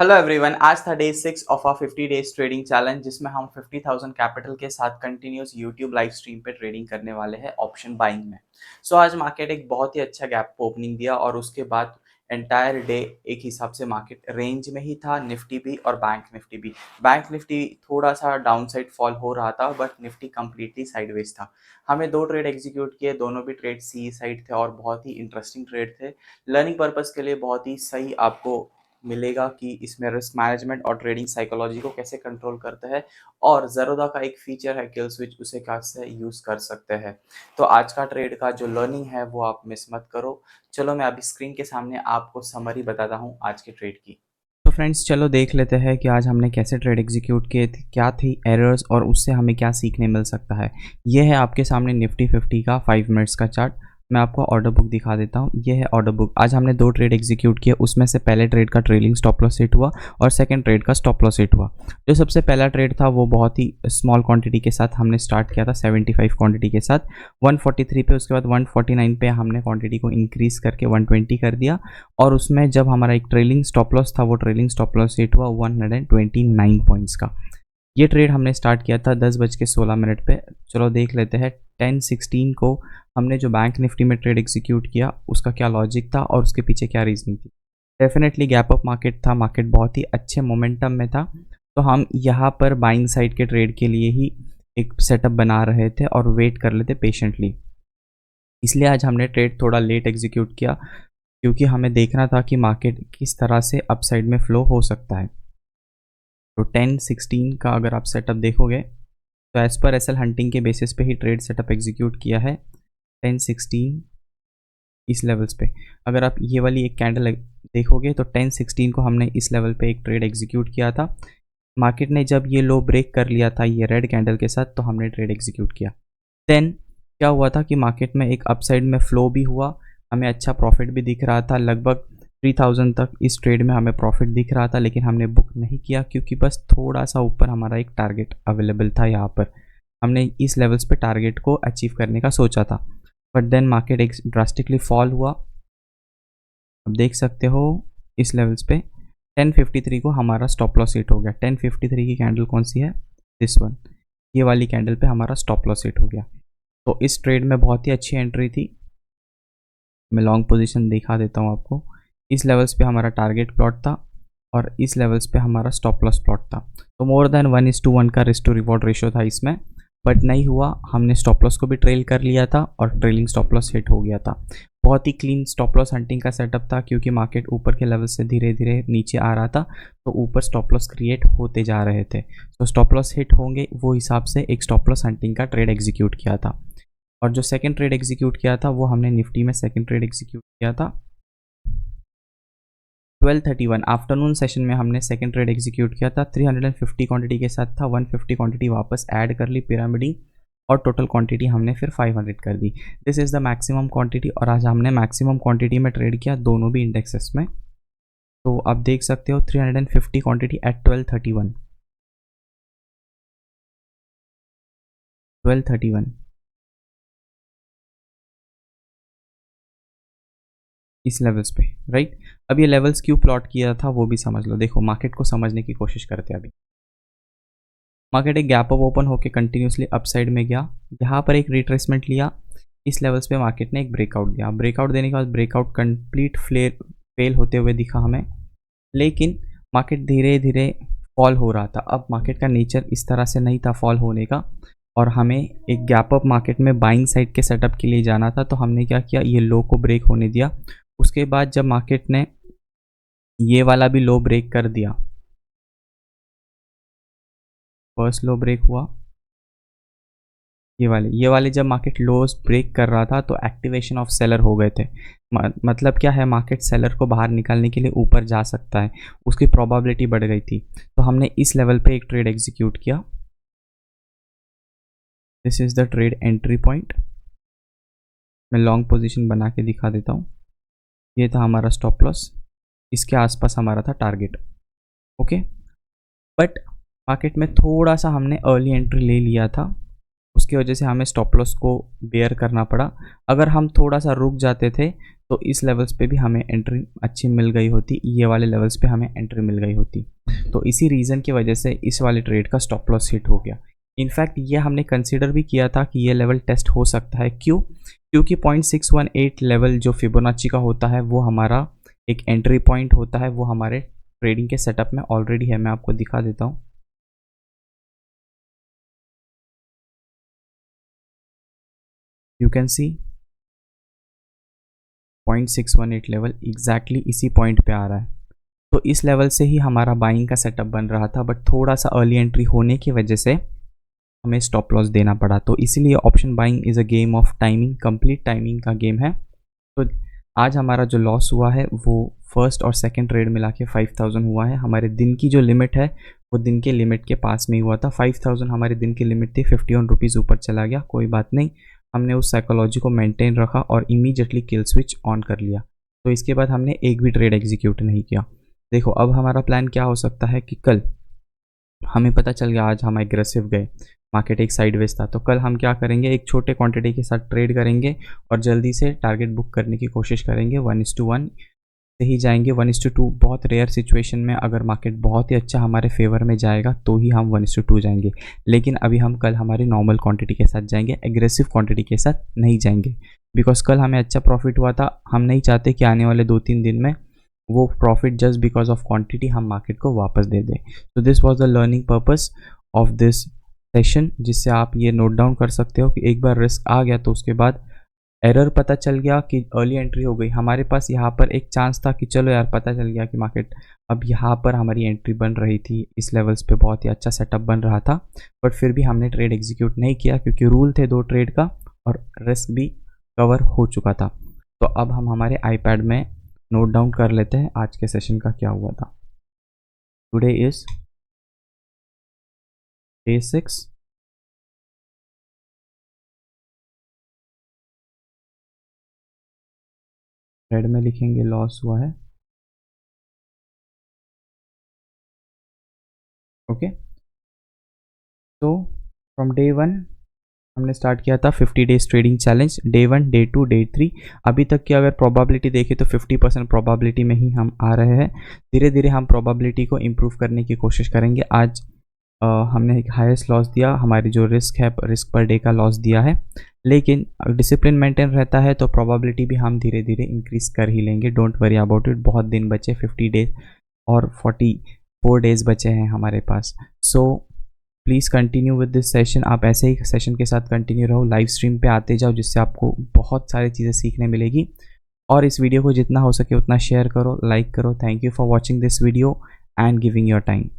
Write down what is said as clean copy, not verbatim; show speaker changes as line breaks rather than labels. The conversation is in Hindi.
हेलो एवरीवन, आज था day 6 of a 50 days trading challenge जिसमें हम 50,000 कैपिटल के साथ कंटिन्यूस यूट्यूब लाइव स्ट्रीम पे ट्रेडिंग करने वाले हैं ऑप्शन बाइंग में। आज मार्केट एक बहुत ही अच्छा गैप ओपनिंग दिया और उसके बाद एंटायर डे एक हिसाब से मार्केट रेंज में ही था, निफ्टी भी और बैंक निफ्टी भी। बैंक निफ्टी थोड़ा सा डाउन साइड फॉल हो रहा था बट निफ्टी कंप्लीटली साइडवेज था। हमें दो ट्रेड एग्जीक्यूट किए, दोनों भी ट्रेड सी साइड थे और बहुत ही इंटरेस्टिंग ट्रेड थे। लर्निंग पर्पज के लिए बहुत ही सही आपको मिलेगा कि इसमें रिस्क मैनेजमेंट और ट्रेडिंग साइकोलॉजी को कैसे कंट्रोल करते हैं और ज़रोदा का एक फीचर है किल स्विच, उसे कैसे यूज़ कर सकते हैं। तो आज का ट्रेड का जो लर्निंग है वो आप मिस मत करो। चलो मैं अभी स्क्रीन के सामने आपको समरी बताता हूँ आज के ट्रेड की। तो फ्रेंड्स चलो देख लेते हैं कि आज हमने कैसे ट्रेड एग्जीक्यूट किए थे, क्या थी एरर्स और उससे हमें क्या सीखने मिल सकता है। ये है आपके सामने निफ्टी 50 का 5 मिनट्स का चार्ट। मैं आपको ऑर्डर बुक दिखा देता हूँ। ये है ऑर्डर बुक। आज हमने दो ट्रेड एग्जीक्यूट किए, उसमें से पहले ट्रेड का ट्रेलिंग स्टॉप लॉस हिट हुआ और सेकंड ट्रेड का स्टॉप लॉस हिट हुआ। जो सबसे पहला ट्रेड था वो बहुत ही स्मॉल क्वांटिटी के साथ हमने स्टार्ट किया था, 75 क्वांटिटी के साथ 143 पे, उसके बाद 149 पे हमने क्वांटिटी को इंक्रीज करके 120 कर दिया और उसमें जब हमारा एक ट्रेलिंग स्टॉप लॉस था वो ट्रेलिंग स्टॉप लॉस हिट हुआ 129 पॉइंट्स का। ये ट्रेड हमने स्टार्ट किया था 10:16 पे। चलो देख लेते हैं 10:16 को हमने जो बैंक निफ्टी में ट्रेड एग्जीक्यूट किया उसका क्या लॉजिक था और उसके पीछे क्या रीजनिंग थी। डेफिनेटली गैप अप मार्केट था, मार्केट बहुत ही अच्छे मोमेंटम में था, तो हम यहाँ पर बाइंग साइड के ट्रेड के लिए ही एक सेटअप बना रहे थे और वेट कर लेते पेशेंटली। इसलिए आज हमने ट्रेड थोड़ा लेट एग्जीक्यूट किया क्योंकि हमें देखना था कि मार्केट किस तरह से अपसाइड में फ्लो हो सकता है। तो 10:16 का अगर आप सेटअप देखोगे तो एज पर एसएल हंटिंग के बेसिस पे ही ट्रेड सेटअप एग्जीक्यूट किया है। 10:16 इस लेवल्स पे अगर आप ये वाली एक कैंडल देखोगे तो 10:16 को हमने इस लेवल पे एक ट्रेड एग्जीक्यूट किया था। मार्केट ने जब ये लो ब्रेक कर लिया था ये रेड कैंडल के साथ तो हमने ट्रेड एग्जीक्यूट किया। देन क्या हुआ था कि मार्केट में एक अपसाइड में फ्लो भी हुआ, हमें अच्छा प्रॉफिट भी दिख रहा था, लगभग 3000 तक इस ट्रेड में हमें प्रॉफिट दिख रहा था, लेकिन हमने बुक नहीं किया क्योंकि बस थोड़ा सा ऊपर हमारा एक टारगेट अवेलेबल था। यहाँ पर हमने इस लेवल्स पे टारगेट को अचीव करने का सोचा था, बट देन मार्केट एक ड्रास्टिकली फॉल हुआ। अब देख सकते हो इस लेवल्स पे 10:53 को हमारा स्टॉप लॉस हिट हो गया। 10:53 की कैंडल कौन सी है, दिस वन, ये वाली कैंडल पे हमारा स्टॉप लॉस हिट हो गया। तो इस ट्रेड में बहुत ही अच्छी एंट्री थी। मैं लॉन्ग पोजीशन दिखा देता हूँ आपको। इस लेवल्स पे हमारा टारगेट प्लॉट था और इस लेवल्स पे हमारा स्टॉप लॉस प्लॉट था। तो मोर देन 1:1 का रिस्क टू रिवॉर्ड रेशियो था इसमें, बट नहीं हुआ। हमने स्टॉप लॉस को भी ट्रेल कर लिया था और ट्रेलिंग स्टॉप लॉस हिट हो गया था। बहुत ही क्लीन स्टॉप लॉस हंटिंग का सेटअप था क्योंकि मार्केट ऊपर के लेवल से धीरे धीरे नीचे आ रहा था, तो ऊपर स्टॉप लॉस क्रिएट होते जा रहे थे। तो स्टॉप लॉस हिट होंगे वो हिसाब से एक स्टॉप लॉस हंटिंग का ट्रेड एग्जीक्यूट किया था। और जो सेकंड ट्रेड एग्जीक्यूट किया था वो हमने निफ्टी में सेकंड ट्रेड एग्जीक्यूट किया था 12:31 आफ्टरनून सेशन में हमने सेकंड ट्रेड एग्जीक्यूट किया था। 350 क्वांटिटी के साथ था, 150 क्वांटिटी वापस ऐड कर ली पिरामिडिंग और टोटल क्वांटिटी हमने फिर 500 कर दी। This is the maximum quantity और आज हमने मैक्सिमम क्वांटिटी में ट्रेड किया दोनों भी इंडेक्सेस में। तो आप देख सकते हो 350 क्वांटिटी एट 12:31 इस लेवल्स पे, राइट। अब ये लेवल्स क्यों प्लॉट किया था वो भी समझ लो। देखो मार्केट को समझने की कोशिश करते हैं। अभी मार्केट एक गैप अप ओपन होकर कंटिन्यूसली अपसाइड में गया, यहाँ पर एक रिट्रेसमेंट लिया, इस लेवल्स पे मार्केट ने एक ब्रेकआउट दिया। ब्रेकआउट देने के बाद ब्रेकआउट कंप्लीट फेल होते हुए दिखा हमें, लेकिन मार्केट धीरे धीरे फॉल हो रहा था। अब मार्केट का नेचर इस तरह से नहीं था फॉल होने का और हमें एक गैप अप मार्केट में बाइंग साइड के सेटअप के लिए जाना था। तो हमने क्या किया, ये लो को ब्रेक होने दिया। उसके बाद जब मार्केट ने ये वाला भी लो ब्रेक कर दिया, फर्स्ट लो ब्रेक हुआ, ये वाले जब मार्केट लोस ब्रेक कर रहा था तो एक्टिवेशन ऑफ सेलर हो गए थे। मतलब क्या है, मार्केट सेलर को बाहर निकालने के लिए ऊपर जा सकता है, उसकी प्रोबेबिलिटी बढ़ गई थी। तो हमने इस लेवल पे एक ट्रेड एग्जीक्यूट किया। This is the trade entry point. मैं लॉन्ग पोजीशन बना के दिखा देता हूँ। ये था हमारा स्टॉप लॉस, इसके आसपास हमारा था टारगेट, ओके। बट मार्केट में थोड़ा सा हमने अर्ली एंट्री ले लिया था, उसकी वजह से हमें स्टॉप लॉस को बेयर करना पड़ा। अगर हम थोड़ा सा रुक जाते थे तो इस लेवल्स पे भी हमें एंट्री अच्छी मिल गई होती, ये वाले लेवल्स पे हमें एंट्री मिल गई होती। तो इसी रीज़न की वजह से इस वाले ट्रेड का स्टॉप लॉस हिट हो गया। इनफैक्ट ये हमने कंसिडर भी किया था कि ये लेवल टेस्ट हो सकता है। क्यों? क्योंकि 0.618 लेवल जो फिबोनाची का होता है वो हमारा एक एंट्री पॉइंट होता है, वो हमारे ट्रेडिंग के सेटअप में ऑलरेडी है। मैं आपको दिखा देता हूँ। You can see 0.618 level exactly इसी पॉइंट पे आ रहा है। तो इस लेवल से ही हमारा बाइंग का सेटअप बन रहा था, बट थोड़ा सा अर्ली एंट्री होने की वजह से हमें स्टॉप लॉस देना पड़ा। तो इसीलिए option buying is a game of timing, complete timing का गेम है। तो आज हमारा जो लॉस हुआ है वो फर्स्ट और सेकंड ट्रेड मिला के 5000 हुआ है। हमारे दिन की जो लिमिट है वो दिन के लिमिट के पास में ही हुआ था। 5000 हमारे दिन की लिमिट थी, 51 रुपीज़ ऊपर चला गया, कोई बात नहीं। हमने उस साइकोलॉजी को मेंटेन रखा और इमीडिएटली किल स्विच ऑन कर लिया। तो इसके बाद हमने एक भी ट्रेड एग्जीक्यूट नहीं किया। देखो अब हमारा प्लान क्या हो सकता है कि कल हमें पता चल गया, आज हम एग्रेसिव गए, मार्केट एक साइडवेज था, तो कल हम क्या करेंगे, एक छोटे क्वांटिटी के साथ ट्रेड करेंगे और जल्दी से टारगेट बुक करने की कोशिश करेंगे। 1:1 से ही जाएंगे। 1:2 बहुत रेयर सिचुएशन में, अगर मार्केट बहुत ही अच्छा हमारे फेवर में जाएगा तो ही हम 1:2 जाएंगे। लेकिन अभी हम कल हमारी नॉर्मल क्वांटिटी के साथ जाएंगे, एग्रेसिव क्वांटिटी के साथ नहीं जाएंगे। बिकॉज कल हमें अच्छा प्रॉफिट हुआ था, हम नहीं चाहते कि आने वाले 2-3 दिन में वो profit just because of quantity हम मार्केट को वापस दे दें। तो this was the learning purpose of this session, जिससे आप ये नोट डाउन कर सकते हो कि एक बार रिस्क आ गया तो उसके बाद एरर पता चल गया कि अर्ली एंट्री हो गई, हमारे पास यहाँ पर एक चांस था कि चलो यार पता चल गया कि मार्केट अब यहाँ पर हमारी एंट्री बन रही थी, इस लेवल्स पे बहुत ही अच्छा सेटअप बन रहा था, बट फिर भी हमने ट्रेड एग्जीक्यूट नहीं किया क्योंकि रूल थे 2 ट्रेड का और रिस्क भी कवर हो चुका था। तो अब हम हमारे आईपैड में नोट डाउन कर लेते हैं आज के सेशन का क्या हुआ था। Today is day 6। रेड में लिखेंगे लॉस हुआ है। ओके, तो फ्रॉम डे 1 हमने स्टार्ट किया था 50 days trading challenge. Day 1, day 2, day 3, अभी तक की अगर प्रोबेबिलिटी देखें तो 50% प्रोबेबिलिटी में ही हम आ रहे हैं। धीरे धीरे हम प्रोबेबिलिटी को इम्प्रूव करने की कोशिश करेंगे। आज हमने एक हाईएस्ट लॉस दिया, हमारी जो रिस्क है, रिस्क पर डे का लॉस दिया है, लेकिन डिसिप्लिन मेंटेन रहता है तो प्रोबेबिलिटी भी हम धीरे धीरे इंक्रीज कर ही लेंगे। डोंट वरी अबाउट इट, बहुत दिन बचे, 50 डेज और 44 डेज बचे हैं हमारे पास। So please continue with this session. आप ऐसे ही सेशन के साथ कंटिन्यू रहो, लाइव स्ट्रीम पे आते जाओ, जिससे आपको बहुत सारी चीज़ें सीखने मिलेगी। और इस वीडियो को जितना हो सके उतना शेयर करो, लाइक करो। Thank you for watching this video and giving your time.